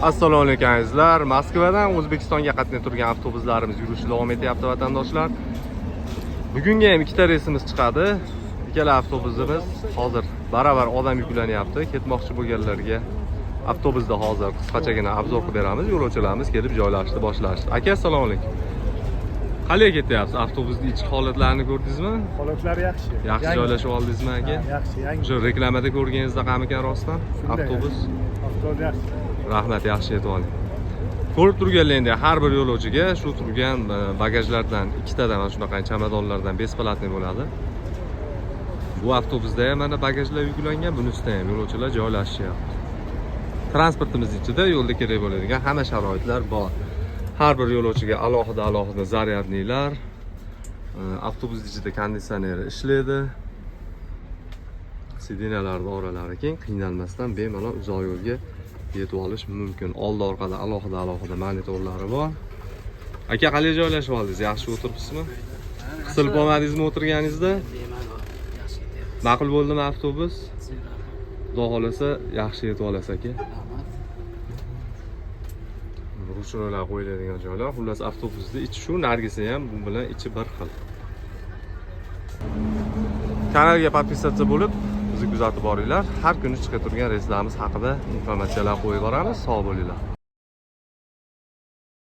Assalomu alaykum azizlar. Moskvadan O'zbekistonga qatnay turgan avtobuslarimiz yurishi davom etyapti vatandoshlar. Bugunga ham ikkita reysimiz chiqadi. Ikkala avtobusimiz hozir baravar odam yuklanyapti. Ketmoqchi bo'lganlarga avtobusda hozir qisqachagina obzor qilib beramiz. Yo'lovchilarimiz kelib joylashdi, boshlashdi. Aka, assalomu alaykum. Qayerga ketyapsiz? Avtobusning ichki holatlarini ko'rdingizmi? Holatlar yaxshi. Yaxshi joylashib oldingizmi aka? Yaxshi, yangi. O'sha reklamada ko'rganingizda qamikan rostdan? Avtobus. Avtobus yaxshi. Rahmat, yaxshi aytib oling. Ko'rib turganlaringdek har bir yo'lovchiga shu turgan bagajlardan ikkitadan mana shunaqa chamadonlardan besplatniy bo'ladi. Bu avtobusda ham mana bagajlar yuklangan, buni ustida ham yo'lovchilar joylashyapti. Transportimiz ichida yo'lda kerak bo'ladigan hamma sharoitlar bor. Har bir yo'lovchiga alohida zaryadnilar, avtobus ichida konditsioner ishlaydi. Sidinalarning oralari keng, qiynalmasdan bemalol uzoq yo'lga yetib olish mumkin. Oldi orqada alohida monitorlari bor. Aka, qalay joylashib oldingiz? Yaxshi o'tiribsizmi? Qisilib olmadingizmi o'tirganingizda? Ma'qul bo'ldimi avtobus? Xudo xolasa yaxshi yetib olasiz aka. Ruchnolar qo'yiladigan joylar. Xullas avtobusda ichi shu, nargisi ham bu bilan ichi bir xil. Kanalga podpisatsiya bo'lib, bizni kuzatib boringlar. Har kuni chiqib turgan reyslarimiz haqida informatsiyalar qo'yib boramiz. Sog' bo'linglar.